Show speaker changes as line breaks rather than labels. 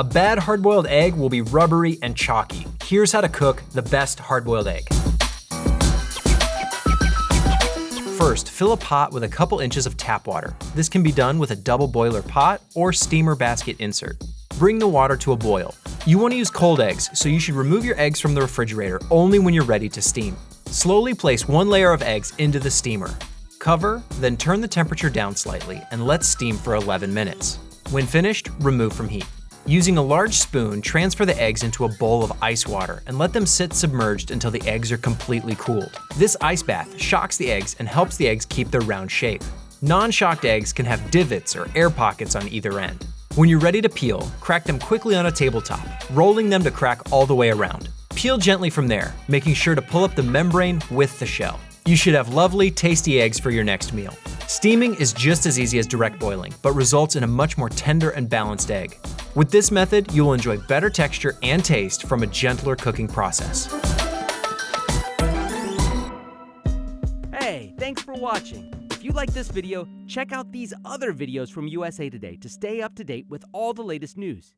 A bad hard-boiled egg will be rubbery and chalky. Here's how to cook the best hard-boiled egg. First, fill a pot with a couple inches of tap water. This can be done with a double boiler pot or steamer basket insert. Bring the water to a boil. You want to use cold eggs, so you should remove your eggs from the refrigerator only when you're ready to steam. Slowly place one layer of eggs into the steamer. Cover, then turn the temperature down slightly and let steam for 11 minutes. When finished, remove from heat. Using a large spoon, transfer the eggs into a bowl of ice water and let them sit submerged until the eggs are completely cooled. This ice bath shocks the eggs and helps the eggs keep their round shape. Non-shocked eggs can have divots or air pockets on either end. When you're ready to peel, crack them quickly on a tabletop, rolling them to crack all the way around. Peel gently from there, making sure to pull up the membrane with the shell. You should have lovely, tasty eggs for your next meal. Steaming is just as easy as direct boiling, but results in a much more tender and balanced egg. With this method, you will enjoy better texture and taste from a gentler cooking process.
Hey, thanks for watching. If you like this video, check out these other videos from USA Today to stay up to date with all the latest news.